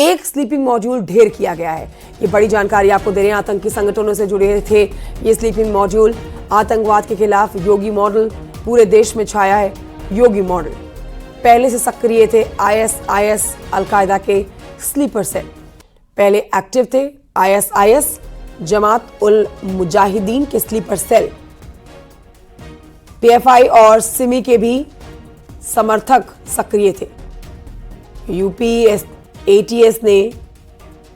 एक sleeping module ढेर किया गया है। ये बड़ी जानकारी आपको दे रहे हैं। आतंकी संगठनों से जुड़े थे ये स्लीपिंग मॉड्यूल। आतंकवाद के खिलाफ योगी मॉडल पूरे देश में छाया है। योगी मॉडल पहले से सक्रिय थे आईएसआईएस अलकायदा के स्लीपर सेल। पहले एक्टिव थे आईएसआईएस जमात उल मुजाहिदीन के स्लीपर सेल। पीएफआई और सिमी के भी समर्थक सक्रिय थे। यूपी एटीएस ने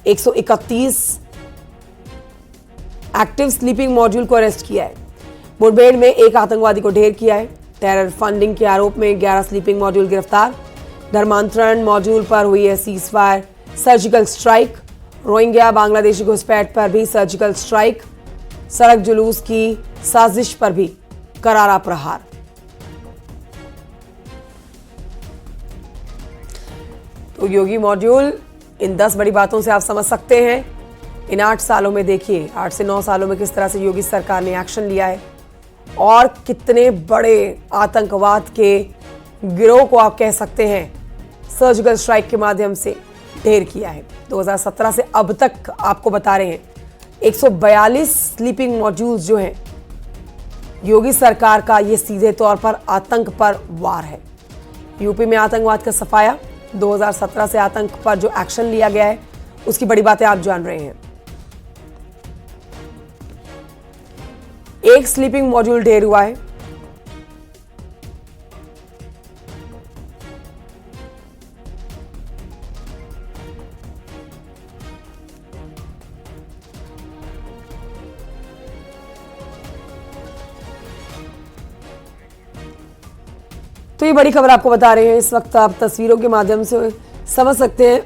131 एक्टिव स्लीपिंग मॉड्यूल को अरेस्ट किया है। मुठभेड़ में एक आतंकवादी को ढेर किया है। टेरर फंडिंग के आरोप में 11 स्लीपिंग मॉड्यूल गिरफ्तार। धर्मांतरण मॉड्यूल पर हुई है ceasefire. Surgical strike. Rohingya Bangladeshi घुसपैठ पर भी सर्जिकल स्ट्राइक। सड़क जुलूस की साजिश पर भी करारा प्रहार। तो योगी मॉड्यूल, इन 10 बड़ी बातों से आप समझ सकते हैं इन 8 सालों में देखिए 8 से 9 सालों में किस तरह से योगी सरकार ने एक्शन लिया है और कितने बड़े आतंकवाद के गिरोह को आप कह सकते हैं सर्जिकल स्ट्राइक के माध्यम से ढेर किया है। 2017 से अब तक आपको बता रहे हैं 142 स्लीपिंग मॉड्यूल्स जो हैं योगी सरकार का, ये सीधे तौर पर आतंक पर वार है। यूपी में आतंकवाद का सफाया। 2017 से आतंक पर जो एक्शन लिया गया है उसकी बड़ी बातें आप जान रहे हैं। एक स्लीपिंग मॉड्यूल ढेर हुआ है। तो ये बड़ी खबर आपको बता रहे हैं। इस वक्त आप तस्वीरों के माध्यम से समझ सकते हैं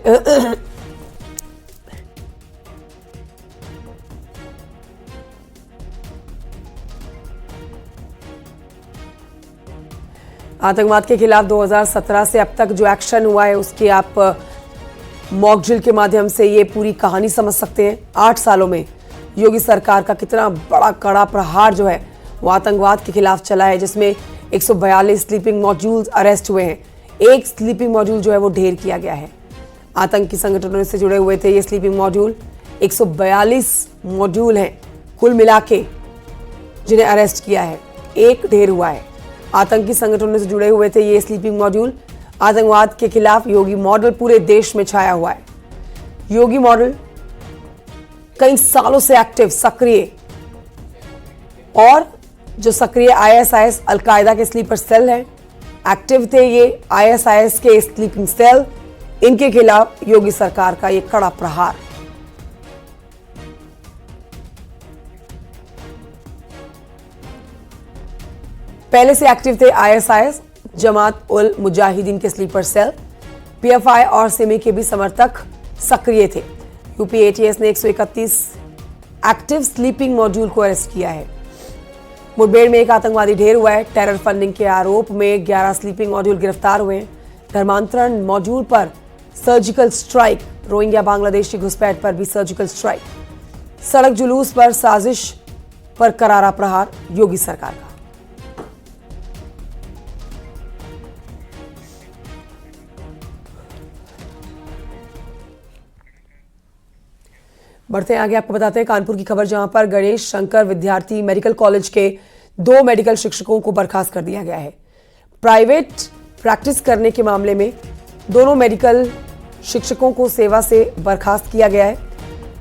आतंकवाद के खिलाफ 2017 से अब तक जो एक्शन हुआ है उसके आप मॉक ड्रिल के माध्यम से ये पूरी कहानी समझ सकते हैं। 8 सालों में योगी सरकार का कितना बड़ा कड़ा प्रहार जो है वो आतंकवाद के खिलाफ चला है, जिसमें 142 स्लीपिंग मॉड्यूल्स अरेस्ट हुए हैं। एक स्लीपिंग मॉड्यूल जो है वो ढेर किया गया है। आतंकी संगठनों से जुड़े हुए थे ये स्लीपिंग मॉड्यूल। 142 मॉड्यूल हैं कुल मिला के जिन्हें अरेस्ट किया है। एक ढेर हुआ है। आतंकी संगठनों से जुड़े हुए थे ये स्लीपिंग मॉड्यूल। आतंकवाद के खिलाफ योगी मॉडल पूरे देश में छाया हुआ है। योगी मॉडल कई सालों से एक्टिव, सक्रिय, और जो सक्रिय आईएसआईएस अलकायदा के स्लीपर सेल हैं, एक्टिव थे ये आईएसआईएस के स्लीपिंग सेल। इनके खिलाफ योगी सरकार का ये कड़ा प्रहार। पहले से एक्टिव थे आईएसआईएस जमात उल मुजाहिदीन के स्लीपर सेल। पीएफआई और सिमी के भी समर्थक सक्रिय थे। यूपी एटीएस ने 131 एक्टिव स्लीपिंग मॉड्यूल को अरेस्ट किया है। मुठभेड़ में एक आतंकवादी ढेर हुआ है। टेरर फंडिंग के आरोप में 11 स्लीपिंग मॉड्यूल गिरफ्तार हुए हैं। धर्मांतरण मॉड्यूल पर सर्जिकल स्ट्राइक। रोहिंग्या बांग्लादेशी घुसपैठ पर भी सर्जिकल स्ट्राइक। सड़क जुलूस पर साजिश पर करारा प्रहार योगी सरकार का। बढ़ते हैं आगे, आपको बताते हैं कानपुर की खबर, जहां पर गणेश शंकर विद्यार्थी मेडिकल कॉलेज के 2 मेडिकल शिक्षकों को बर्खास्त कर दिया गया है। प्राइवेट प्रैक्टिस करने के मामले में दोनों मेडिकल शिक्षकों को सेवा से बर्खास्त किया गया है।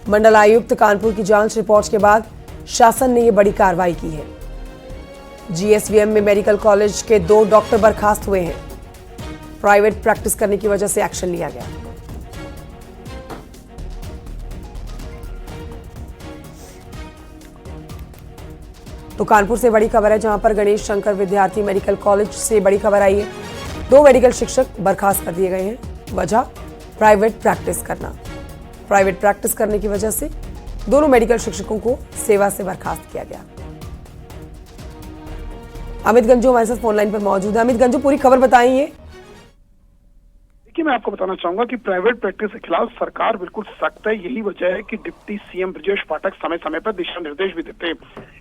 मंडलायुक्त कानपुर की जांच रिपोर्ट के बाद शासन ने यह बड़ी कार्रवाई की है। जीएसवीएम में मेडिकल कॉलेज के 2 डॉक्टर बर्खास्त हुए हैं। प्राइवेट प्रैक्टिस करने की वजह से एक्शन लिया गया। तो कानपुर से बड़ी खबर है, जहां पर गणेश शंकर विद्यार्थी मेडिकल कॉलेज से बड़ी खबर आई है। 2 मेडिकल शिक्षक बर्खास्त कर दिए गए हैं। वजह प्राइवेट प्रैक्टिस करना। प्राइवेट प्रैक्टिस करने की वजह से दोनों मेडिकल शिक्षकों को सेवा से बर्खास्त किया गया। अमित गंजू हमारे साथ फोन लाइन पर मौजूद है। अमित गंजू, पूरी खबर बताइए। देखिए, मैं आपको बताना चाहूंगा कि प्राइवेट प्रैक्टिस के खिलाफ सरकार बिल्कुल सख्त है। यही वजह है कि डिप्टी सीएम ब्रजेश पाठक समय समय पर दिशा निर्देश भी देते हैं।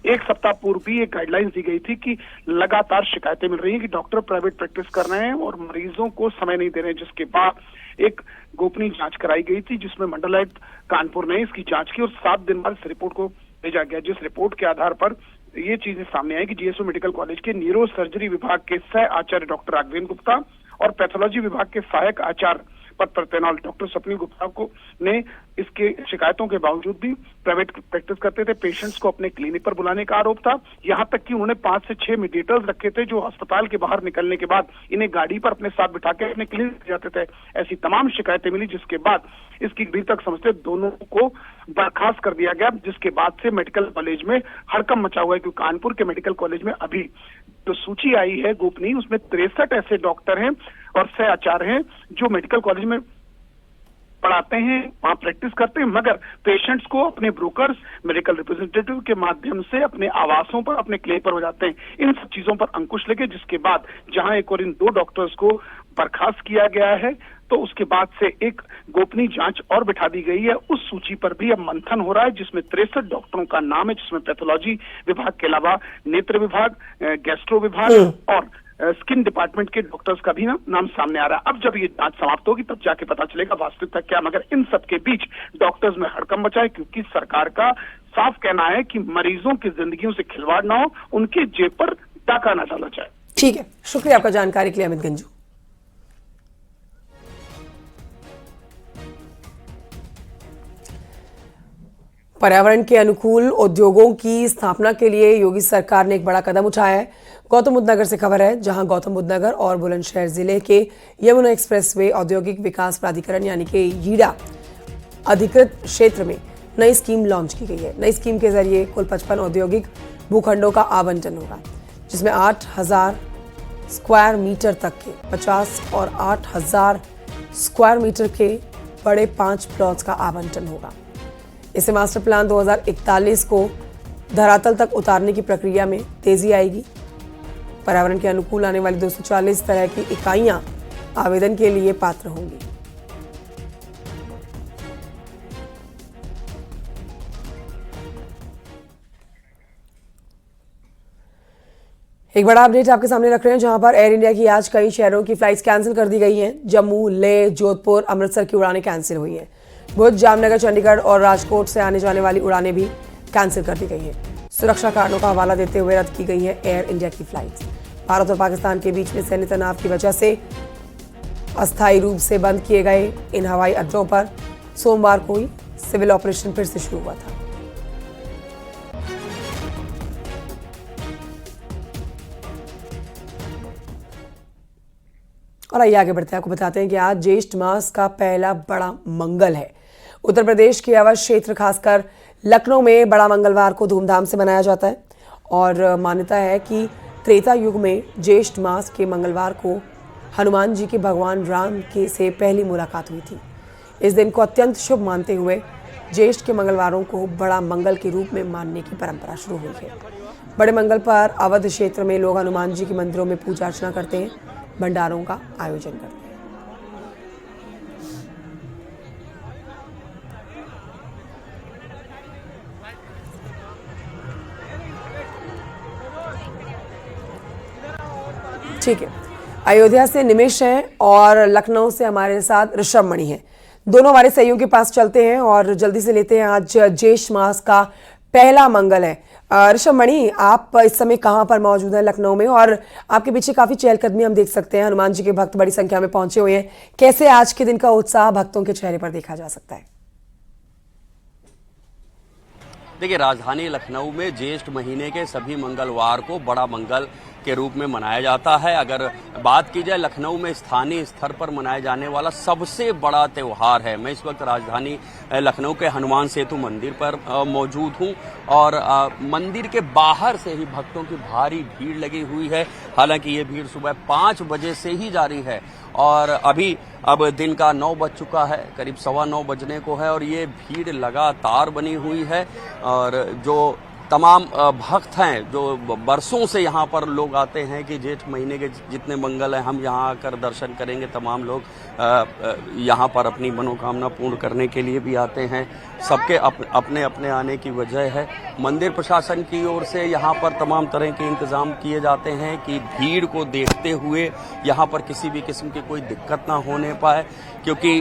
1 सप्ताह पूर्व भी एक गाइडलाइंस दी गई थी कि लगातार शिकायतें मिल रही हैं कि डॉक्टर प्राइवेट प्रैक्टिस कर रहे हैं और मरीजों को समय नहीं दे रहे हैं, जिसके बाद एक गोपनीय जांच कराई गई थी, जिसमें मंडलायुक्त कानपुर ने इसकी जांच की और 7 दिन बाद इस रिपोर्ट को भेजा गया, जिस रिपोर्ट के आधार पर ये चीजें सामने आई कि जीएसओ मेडिकल कॉलेज के न्यूरो सर्जरी विभाग के सह आचार्य डॉक्टर राघवेंद्र गुप्ता और पैथोलॉजी विभाग के सहायक आचार्य पद पर तैनात डॉक्टर स्वप्निल गुप्ता को ने इसके शिकायतों के बावजूद भी प्राइवेट प्रैक्टिस करते थे। पेशेंट्स को अपने क्लिनिक पर बुलाने का आरोप था। यहां तक कि उन्होंने 5 से 6 मेडिएटर्स रखे थे, जो अस्पताल के बाहर निकलने के बाद इन्हें गाड़ी पर अपने साथ बिठा के अपने क्लिनिक जाते थे। ऐसी तमाम शिकायतें मिली, जिसके बाद इसकी गंभीर तक समझते दोनों को बर्खास्त कर दिया गया, जिसके बाद से मेडिकल कॉलेज में हड़कंप मचा हुआ है। क्योंकि कानपुर के मेडिकल कॉलेज में अभी जो सूची आई है गोपनीय, उसमें 63 ऐसे डॉक्टर हैं और सह आचार्य हैं जो मेडिकल कॉलेज में पढ़ाते हैं, वहां प्रैक्टिस करते हैं, मगर पेशेंट्स को अपने ब्रोकर्स, मेडिकल रिप्रेजेंटेटिव के माध्यम से अपने आवासों पर, अपने क्लिनिक पर हो जाते हैं। इन सब चीजों पर अंकुश लगे, जिसके बाद जहां एक और इन 2 डॉक्टर्स को बर्खास्त किया गया है, तो उसके बाद से एक गोपनीय जांच और बिठा दी गई है। उस सूची पर भी अब मंथन हो रहा है, जिसमें 63 डॉक्टरों का नाम है, जिसमें पैथोलॉजी विभाग के अलावा नेत्र विभाग, गैस्ट्रो विभाग और स्किन डिपार्टमेंट के डॉक्टर्स का भी नाम सामने आ रहा है। अब जब ये जांच समाप्त होगी तब जाके पता चलेगा वास्तविकता क्या, मगर इन सब के बीच डॉक्टर्स में हड़कंप मचा है, क्योंकि सरकार का साफ कहना है कि मरीजों की जिंदगियों से खिलवाड़ ना हो, उनके जेब पर डाका ना डाला जाए। ठीक है, शुक्रिया आपका जानकारी के लिए अमित गंजू। पर्यावरण के अनुकूल उद्योगों की स्थापना के लिए योगी सरकार ने एक बड़ा कदम उठाया है। गौतम बुद्ध नगर से खबर है, जहां गौतम बुद्ध नगर और बुलंदशहर जिले के यमुना एक्सप्रेसवे औद्योगिक विकास प्राधिकरण यानी कि यीडा अधिकृत क्षेत्र में नई स्कीम लॉन्च की गई है। नई स्कीम के जरिए कुल 55 औद्योगिक भूखंडों का आवंटन होगा, जिसमें 8,000 स्क्वायर मीटर तक के 50 और 8,000 स्क्वायर मीटर के बड़े 5 प्लॉट्स का आवंटन होगा। इससे मास्टर प्लान 2041 को धरातल तक उतारने की प्रक्रिया में तेजी आएगी। पर्यावरण के अनुकूल आने वाली 240 तरह की इकाइयां आवेदन के लिए पात्र होंगी। एक बड़ा अपडेट आपके सामने रख रहे हैं, जहां पर एयर इंडिया की आज कई शहरों की फ्लाइट्स कैंसिल कर दी गई हैं। जम्मू, लेह, जोधपुर, अमृतसर की उड़ानें कैंसिल हुई हैं। भुज, जामनगर, चंडीगढ़ और राजकोट से आने जाने वाली उड़ानें भी कैंसिल कर दी गई हैं। सुरक्षा कारणों का हवाला देते हुए रद्द की गई है एयर इंडिया की फ्लाइट्स। भारत और पाकिस्तान के बीच में सैन्य तनाव की वजह से अस्थायी रूप से बंद किए गए इन हवाई अड्डों पर सोमवार को ही सिविल ऑपरेशन फिर से शुरू हुआ था। और आइए आगे बढ़ते हैं, आपको बताते हैं कि आज ज्येष्ठ मास का पहला बड़ा मंगल है। उत्तर प्रदेश के अवध क्षेत्र खासकर लखनऊ में बड़ा मंगलवार को धूमधाम से मनाया जाता है और मान्यता है कि त्रेता युग में ज्येष्ठ मास के मंगलवार को हनुमान जी के भगवान राम के से पहली मुलाकात हुई थी। इस दिन को अत्यंत शुभ मानते हुए ज्येष्ठ के मंगलवारों को बड़ा मंगल के रूप में मानने की परंपरा शुरू हुई है। बड़े मंगल पर अवध क्षेत्र में लोग हनुमान जी के मंदिरों में पूजा अर्चना करते हैं, भंडारों का आयोजन करते हैं। ठीक है, अयोध्या से निमेश हैं और लखनऊ से हमारे साथ ऋषभ मणि हैं। दोनों हमारे सहयोगियों के पास चलते हैं और जल्दी से लेते हैं। आज ज्येष्ठ मास का पहला मंगल है। ऋषभ मणि, आप इस समय कहां पर मौजूद हैं लखनऊ में, और आपके पीछे काफी चहलकदमी हम देख सकते हैं, हनुमान जी के भक्त बड़ी संख्या में पहुंचे हुए हैं। कैसे आज के दिन का उत्साह भक्तों के चेहरे पर देखा जा सकता है? देखिए, राजधानी लखनऊ में ज्येष्ठ महीने के सभी मंगलवार को बड़ा मंगल के रूप में मनाया जाता है। अगर बात की जाए लखनऊ में स्थानीय स्तर पर मनाया जाने वाला सबसे बड़ा त्यौहार है। मैं इस वक्त राजधानी लखनऊ के हनुमान सेतु मंदिर पर मौजूद हूं और मंदिर के बाहर से ही भक्तों की भारी भीड़ लगी हुई है। हालांकि ये भीड़ सुबह 5 बजे से ही जारी है और अब दिन का 9 बज चुका है, करीब 9:15 बजने को है और ये भीड़ लगातार बनी हुई है। और जो तमाम भक्त हैं जो बरसों से यहाँ पर लोग आते हैं कि जेठ महीने के जितने मंगल हैं हम यहाँ आकर दर्शन करेंगे। तमाम लोग यहाँ पर अपनी मनोकामना पूर्ण करने के लिए भी आते हैं। सबके अपने अपने आने की वजह है। मंदिर प्रशासन की ओर से यहाँ पर तमाम तरह के इंतजाम किए जाते हैं कि भीड़ को देखते हुए यहाँ पर किसी भी किस्म की कोई दिक्कत ना होने पाए, क्योंकि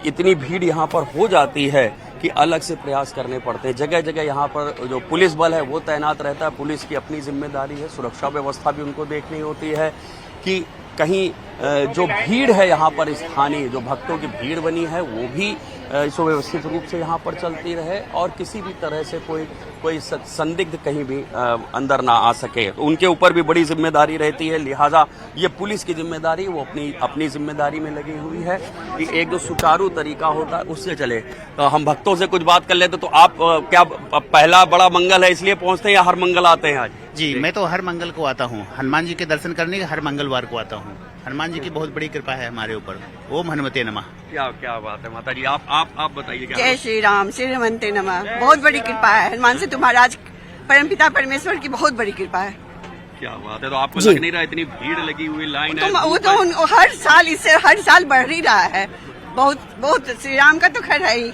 इतनी भीड़ यहाँ पर हो जाती है कि अलग से प्रयास करने पड़ते हैं। जगह जगह यहाँ पर जो पुलिस बल है वो तैनात रहता है। पुलिस की अपनी जिम्मेदारी है, सुरक्षा व्यवस्था भी उनको देखनी होती है कि कहीं जो भीड़ है यहाँ पर स्थानीय जो भक्तों की भीड़ बनी है वो भी सुव्यवस्थित रूप से यहाँ पर चलती रहे और किसी भी तरह से कोई संदिग्ध कहीं भी अंदर ना आ सके। तो उनके ऊपर भी बड़ी जिम्मेदारी रहती है, लिहाजा ये पुलिस की जिम्मेदारी वो अपनी जिम्मेदारी में लगी हुई है कि एक जो सुचारू तरीका होता है उससे चले। तो हम भक्तों से कुछ बात कर लेते। तो आप क्या पहला बड़ा मंगल है इसलिए पहुंचते हैं या हर मंगल आते हैं आज? जी, मैं तो हर मंगल को आता हूँ। हनुमान जी के दर्शन करने के हर मंगलवार को आता हूँ। हनुमान जी की बहुत बड़ी कृपा है हमारे ऊपर। ओम हनुमते नमः। क्या बात है माता जी। आप बताइए क्या? जय श्री राम, श्री हनुमते नमः। बहुत बड़ी कृपा है हनुमान से, तुम्हारा परमपिता परमेश्वर की बहुत बड़ी कृपा है। क्या बात है। तो आपको लग नहीं रहा इतनी भीड़ लगी हुई लाइन है? वो तो हर साल इससे हर साल बढ़ ही रहा है। बहुत श्री राम का तो खैर है ही।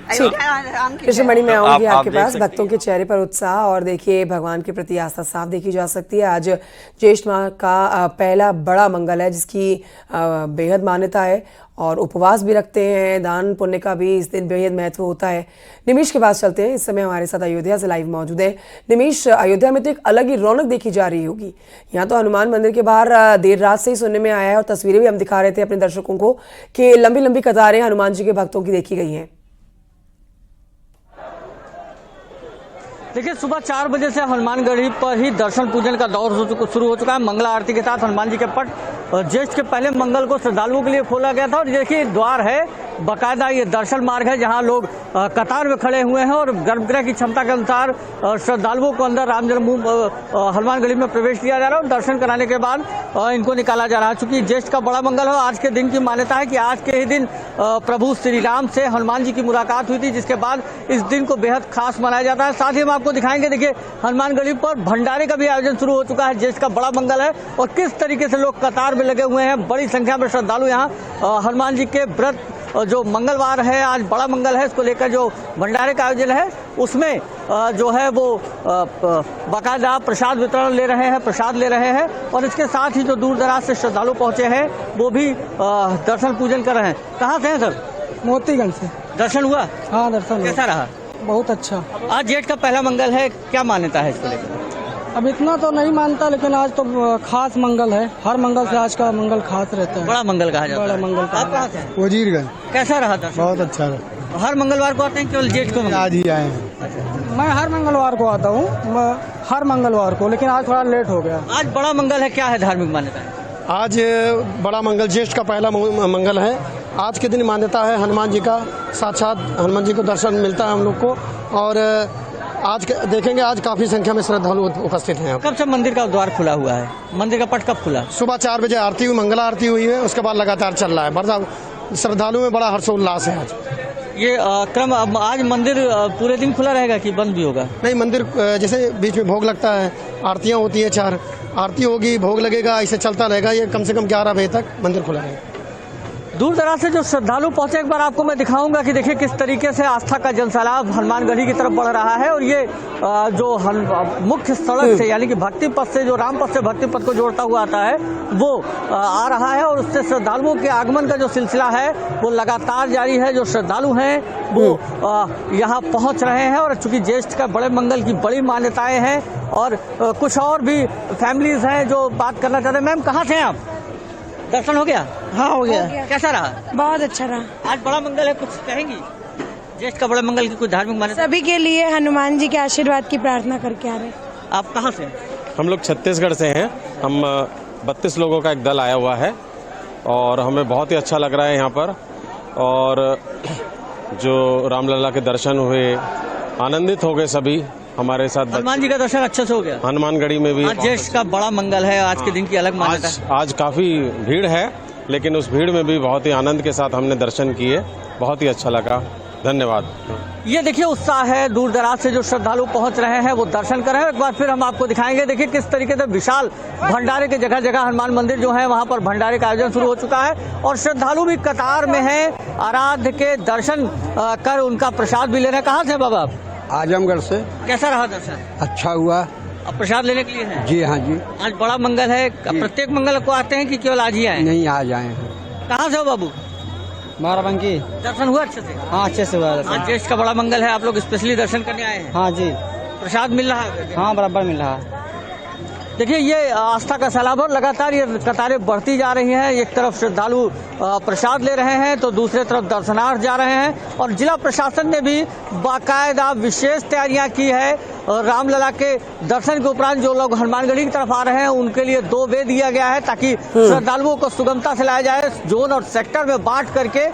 कृष्ण मणि में आऊंगी आपके पास। भक्तों के चेहरे पर उत्साह और देखिए भगवान के प्रति आस्था साफ देखी जा सकती है। आज ज्येष्ठ माह का पहला बड़ा मंगल है जिसकी बेहद मान्यता है और उपवास भी रखते हैं। दान पुण्य का भी इस दिन बेहद महत्व होता है। निमिष के पास चलते हैं। इस समय हमारे साथ अयोध्या से लाइव मौजूद है निमिष। अयोध्या में तो एक अलग ही रौनक देखी जा रही होगी। यहाँ तो हनुमान मंदिर के बाहर देर रात से ही सुनने में आया है और तस्वीरें भी हम दिखा रहे थे अपने दर्शकों को कि लंबी लंबी कतारें हनुमान जी के भक्तों की देखी गई हैं। देखिए, सुबह 4 बजे से हनुमानगढ़ी पर ही दर्शन पूजन का दौर शुरू हो चुका है। मंगला आरती के साथ हनुमान जी के पट ज्येष्ठ के पहले मंगल को श्रद्धालुओं के लिए खोला गया था और देखिए द्वार है, बाकायदा ये दर्शन मार्ग है जहां लोग कतार में खड़े हुए हैं और गर्भगृह की क्षमता के अनुसार श्रद्धालुओं को अंदर राम जन्मभूमि हनुमानगढ़ी में प्रवेश दिया जा रहा है और दर्शन कराने के बाद इनको निकाला जा रहा है। चूंकि ज्येष्ठ का बड़ा मंगल है, आज के दिन की मान्यता है कि आज के ही दिन प्रभु श्री राम से हनुमान जी की मुलाकात हुई थी, जिसके बाद इस दिन को बेहद खास मनाया जाता है। साथ ही हम आपको दिखाएंगे, देखिए हनुमानगढ़ी पर भंडारे का भी आयोजन शुरू हो चुका है। ज्येष्ठ का बड़ा मंगल है और किस तरीके से लोग कतार में लगे हुए हैं। बड़ी संख्या में श्रद्धालु यहाँ हनुमान जी के व्रत जो मंगलवार है, आज बड़ा मंगल है, इसको लेकर जो भंडारे का आयोजन है उसमें जो है वो बाकायदा प्रसाद वितरण ले रहे हैं, प्रसाद ले रहे हैं और इसके साथ ही जो दूर दराज से श्रद्धालु पहुंचे हैं वो भी दर्शन पूजन कर रहे हैं। कहाँ से हैं सर? मोतीगंज से। दर्शन हुआ? हाँ, दर्शन कैसा रहा? बहुत अच्छा। आज जेठ का पहला मंगल है, क्या मान्यता है इसको लेकर? अब इतना तो नहीं मानता, लेकिन आज तो खास मंगल है। हर मंगल से आज का मंगल खास रहता है। बड़ा मंगल कहा जाता है। बड़ा मंगल। आप कहाँ से? वजीरगंज। कैसा रहा दर्शन? बहुत अच्छा रहा। हर मंगलवार को आते हैं केवल जेठ को? आज ही आए हैं। मैं हर मंगलवार को आता हूँ, हर मंगलवार को, लेकिन आज थोड़ा लेट हो गया। आज बड़ा मंगल है, क्या है धार्मिक मान्यता है? आज बड़ा मंगल ज्येष्ठ का पहला मंगल है। आज के दिन मान्यता है हनुमान जी का, साक्षात हनुमान जी को दर्शन मिलता है हम लोग को। और आज देखेंगे आज काफी संख्या में श्रद्धालु उपस्थित हैं। कब से मंदिर का द्वार खुला हुआ है? मंदिर का पट कब खुला? सुबह 4 बजे आरती हुई, मंगला आरती हुई है, उसके बाद लगातार चल रहा है। बड़ा श्रद्धालु में बड़ा हर्षोल्लास है आज। ये क्रम आज मंदिर पूरे दिन खुला रहेगा कि बंद भी होगा? नहीं, मंदिर जैसे बीच में भोग लगता है, आरतियाँ होती है, 4 आरती होगी, भोग लगेगा, इसे चलता रहेगा। ये कम से कम 11 बजे तक मंदिर खुला रहेगा। दूर दराज से जो श्रद्धालु पहुंचे, एक बार आपको मैं दिखाऊंगा कि देखिए किस तरीके से आस्था का जनसैलाब हनुमानगढ़ी की तरफ बढ़ रहा है। और ये जो मुख्य सड़क से यानी कि भक्ति पथ से, जो राम पथ से भक्ति पथ को जोड़ता हुआ आता है, वो आ रहा है और उससे श्रद्धालुओं के आगमन का जो सिलसिला है वो लगातार जारी है। जो श्रद्धालु हैं वो यहाँ पहुंच रहे हैं और चूंकि ज्येष्ठ का बड़े मंगल की बड़ी मान्यताएं हैं और कुछ और भी फैमिलीज हैं जो बात करना चाहते हैं। मैम, कहाँ से हैं आप? दर्शन हो गया? हाँ, हो गया। कैसा रहा? बहुत अच्छा रहा। आज बड़ा मंगल है, कुछ कहेंगी? ज्येष्ठ का बड़ा मंगल की कुछ धार्मिक मान्यता? सभी के लिए हनुमान जी के आशीर्वाद की प्रार्थना करके आ रहे हैं। आप कहाँ से? हम लोग छत्तीसगढ़ से हैं। हम 32 लोगों का एक दल आया हुआ है और हमें बहुत ही अच्छा लग रहा है यहाँ पर। और जो रामलला के दर्शन हुए, आनंदित हो गए सभी हमारे साथ। हनुमान जी का दर्शन अच्छे से हो गया? हनुमानगढ़ी में भी। आज ज्येष्ठ का बड़ा मंगल है, आज के दिन की अलग मान्यता है। आज काफी भीड़ है, लेकिन उस भीड़ में भी बहुत ही आनंद के साथ हमने दर्शन किए, बहुत ही अच्छा लगा। धन्यवाद। ये देखिए उत्साह है, दूर दराज से जो श्रद्धालु पहुंच रहे हैं वो दर्शन कर रहे हैं। एक बार फिर हम आपको दिखाएंगे, देखिए किस तरीके से विशाल भंडारे के जगह जगह हनुमान मंदिर जो है वहां पर भंडारे का आयोजन शुरू हो चुका है और श्रद्धालु भी कतार में हैं, आराध्य के दर्शन कर उनका प्रसाद भी ले रहे हैं। कहाँ से बाबा आप? आजमगढ़ से। कैसा रहा दर्शन? अच्छा हुआ। अब प्रसाद लेने के लिए हैं? जी हाँ जी। आज बड़ा मंगल है, प्रत्येक मंगल को आते हैं कि केवल आज ही आए? नहीं, आज आए हैं। कहाँ से हो बाबू? बाराबंकी। दर्शन हुआ अच्छे से? हाँ, अच्छे से हुआ। आज ज्येष्ठ का बड़ा मंगल है, आप लोग स्पेशली दर्शन करने आए हैं? हाँ जी। प्रसाद मिल रहा है? हाँ, बराबर मिल रहा है। देखिए ये आस्था का सैलाब और लगातार ये कतारें बढ़ती जा रही हैं। एक तरफ श्रद्धालु प्रसाद ले रहे हैं तो दूसरे तरफ दर्शनार्थ जा रहे हैं और जिला प्रशासन ने भी बाकायदा विशेष तैयारियां की है। रामलला के दर्शन के उपरांत जो लोग हनुमानगढ़ी की तरफ आ रहे हैं उनके लिए 2 वे दिया गया है ताकि श्रद्धालुओं को सुगमता से लाया जाए। जोन और सेक्टर में बांट करके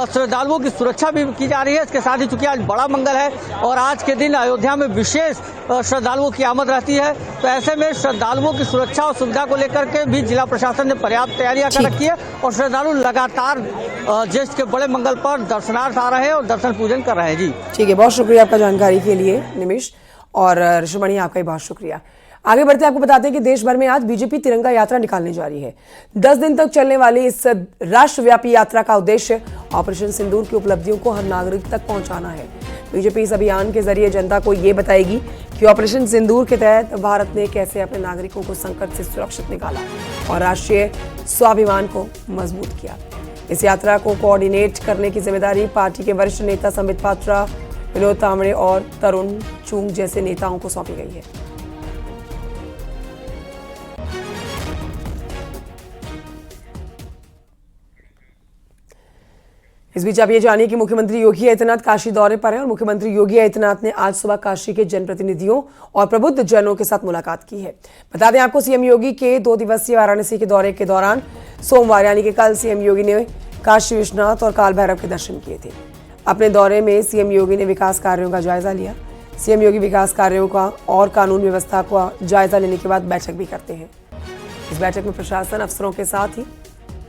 श्रद्धालुओं की सुरक्षा भी की जा रही है। इसके साथ ही चूंकि आज बड़ा मंगल है और आज के दिन अयोध्या में विशेष श्रद्धालुओं की आमद रहती है, तो ऐसे में श्रद्धालुओं की सुरक्षा और सुविधा को लेकर के भी जिला प्रशासन ने पर्याप्त तैयारियां कर रखी है और श्रद्धालु लगातार ज्येष्ठ के बड़े मंगल पर दर्शनार्थ आ रहे हैं और दर्शन पूजन कर रहे हैं। जी ठीक है, बहुत शुक्रिया आपका जानकारी के लिए निमिष, और ऋषिमणि आपका भी बहुत शुक्रिया। आगे बढ़ते आपको बताते हैं कि देश भर में आज बीजेपी तिरंगा यात्रा निकालने जा रही है। 10 दिन तक चलने वाली इस राष्ट्रव्यापी यात्रा का उद्देश्य ऑपरेशन सिंदूर की उपलब्धियों को हर नागरिक तक पहुंचाना है। बीजेपी इस अभियान के जरिए जनता को ये बताएगी कि ऑपरेशन सिंदूर के तहत भारत ने कैसे अपने नागरिकों को संकट से सुरक्षित निकाला और राष्ट्रीय स्वाभिमान को मजबूत किया। इस यात्रा को कोऑर्डिनेट करने की जिम्मेदारी पार्टी के वरिष्ठ नेता संबित पात्रा, विनोद तावड़े और तरुण चुंग जैसे नेताओं को सौंपी गई है। इस बीच आप ये जानिए कि मुख्यमंत्री योगी आदित्यनाथ काशी दौरे पर हैं और मुख्यमंत्री योगी आदित्यनाथ ने आज सुबह काशी के जनप्रतिनिधियों और प्रबुद्ध जनों के साथ मुलाकात की है। बता दें आपको, सीएम योगी के 2 दिवसीय वाराणसी के दौरे के दौरान सोमवार यानी कि कल सीएम योगी ने काशी विश्वनाथ और काल भैरव के दर्शन किए थे। अपने दौरे में सीएम योगी ने विकास कार्यों का जायजा लिया। सीएम योगी विकास कार्यों का और कानून व्यवस्था का जायजा लेने के बाद बैठक भी करते हैं। इस बैठक में प्रशासन अफसरों के साथ ही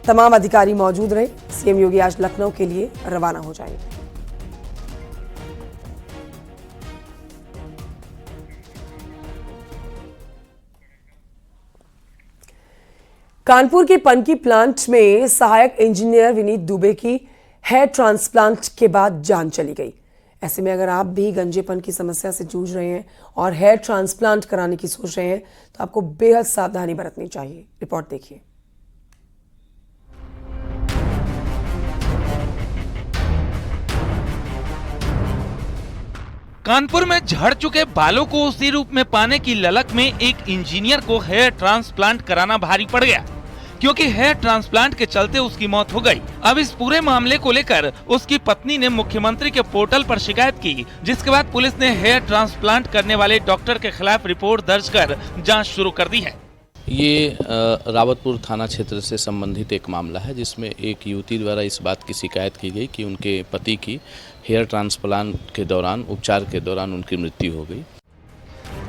तमाम अधिकारी मौजूद रहे। सीएम योगी आज लखनऊ के लिए रवाना हो जाएंगे। कानपुर के पनकी प्लांट में सहायक इंजीनियर विनीत दुबे की हेयर ट्रांसप्लांट के बाद जान चली गई। ऐसे में अगर आप भी गंजेपन की समस्या से जूझ रहे हैं और हेयर ट्रांसप्लांट कराने की सोच रहे हैं तो आपको बेहद सावधानी बरतनी चाहिए। रिपोर्ट देखिए। कानपुर में झड़ चुके बालों को उसी रूप में पाने की ललक में एक इंजीनियर को हेयर ट्रांसप्लांट कराना भारी पड़ गया, क्योंकि हेयर ट्रांसप्लांट के चलते उसकी मौत हो गई। अब इस पूरे मामले को लेकर उसकी पत्नी ने मुख्यमंत्री के पोर्टल पर शिकायत की, जिसके बाद पुलिस ने हेयर ट्रांसप्लांट करने वाले डॉक्टर के खिलाफ रिपोर्ट दर्ज कर जाँच शुरू कर दी है। ये रावतपुर थाना क्षेत्र से संबंधित एक मामला है, जिसमें एक युवती द्वारा इस बात की शिकायत की गई कि उनके पति की हेयर ट्रांसप्लांट के दौरान, उपचार के दौरान उनकी मृत्यु हो गई।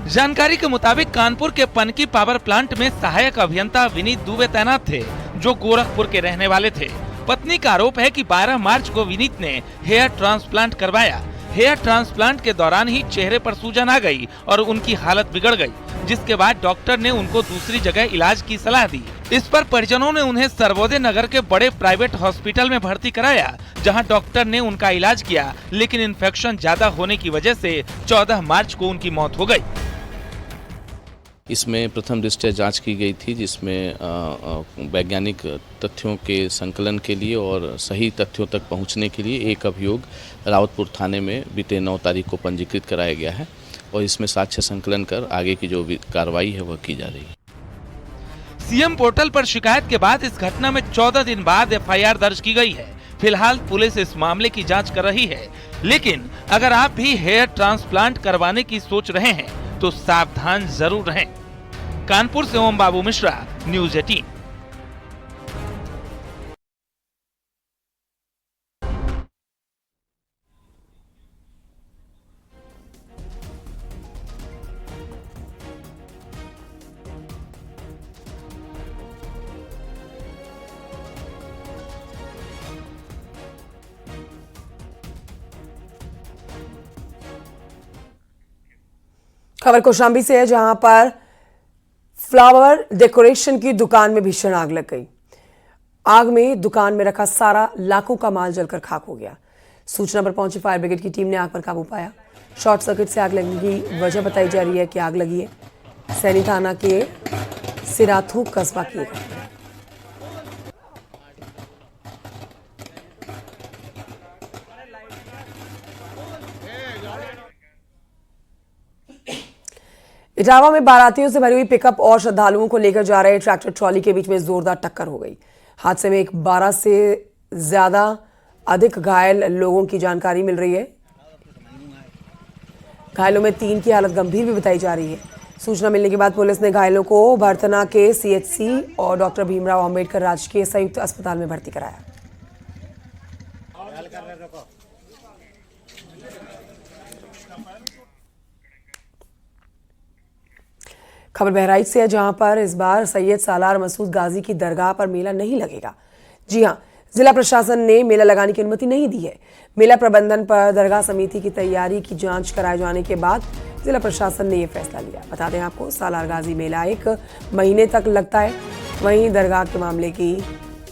जानकारी के मुताबिक कानपुर के पनकी पावर प्लांट में सहायक अभियंता विनीत दुबे तैनात थे, जो गोरखपुर के रहने वाले थे। पत्नी का आरोप है कि 12 मार्च को विनीत ने हेयर ट्रांसप्लांट करवाया। हेयर ट्रांसप्लांट के दौरान ही चेहरे पर सूजन आ गई और उनकी हालत बिगड़ गई, जिसके बाद डॉक्टर ने उनको दूसरी जगह इलाज की सलाह दी। इस पर परिजनों ने उन्हें सर्वोदय नगर के बड़े प्राइवेट हॉस्पिटल में भर्ती कराया, जहां डॉक्टर ने उनका इलाज किया, लेकिन इन्फेक्शन ज्यादा होने की वजह से 14 मार्च को उनकी मौत हो गई। इसमें प्रथम दृष्टया जांच की गई थी, जिसमें वैज्ञानिक तथ्यों के संकलन के लिए और सही तथ्यों तक पहुंचने के लिए एक अभियोग रावतपुर थाने में बीते 9 तारीख को पंजीकृत कराया गया है और इसमें साक्ष्य संकलन कर आगे की जो कार्रवाई है वह की जा रही है। सीएम पोर्टल पर शिकायत के बाद इस घटना में 14 दिन बाद एफआईआर दर्ज की गई है। फिलहाल पुलिस इस मामले की जांच कर रही है, लेकिन अगर आप भी हेयर ट्रांसप्लांट करवाने की सोच रहे हैं तो सावधान जरूर रहें। कानपुर से ओम बाबू मिश्रा, न्यूज़ 18। खबर कौशाम्बी से है, जहां पर फ्लावर डेकोरेशन की दुकान में भीषण आग लग गई। आग में दुकान में रखा सारा लाखों का माल जलकर खाक हो गया। सूचना पर पहुंची फायर ब्रिगेड की टीम ने आग पर काबू पाया। शॉर्ट सर्किट से आग लगने की वजह बताई जा रही है कि आग लगी है सैनी थाना के सिराथू कस्बा की घटना। इटावा में बारातियों से भरी हुई पिकअप और श्रद्धालुओं को लेकर जा रहे ट्रैक्टर ट्रॉली के बीच में जोरदार टक्कर हो गई। हादसे में 12 से ज्यादा अधिक घायल लोगों की जानकारी मिल रही है। घायलों में 3 की हालत गंभीर भी बताई जा रही है। सूचना मिलने के बाद पुलिस ने घायलों को भरतना के सीएचसी और डॉक्टर भीमराव अंबेडकर राजकीय संयुक्त अस्पताल में भर्ती कराया। खबर बहराइच से है, जहां पर इस बार सैयद सालार मसूद गाजी की दरगाह पर मेला नहीं लगेगा। जी हां, जिला प्रशासन ने मेला लगाने की अनुमति नहीं दी है। मेला प्रबंधन पर दरगाह समिति की तैयारी की जांच कराए जाने के बाद जिला प्रशासन ने यह फैसला लिया। बता दें आपको, सालार गाजी मेला 1 महीने तक लगता है। वहीं दरगाह के मामले की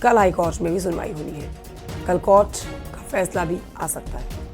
कल हाईकोर्ट में भी सुनवाई होनी है। कल कोर्ट का फैसला भी आ सकता है।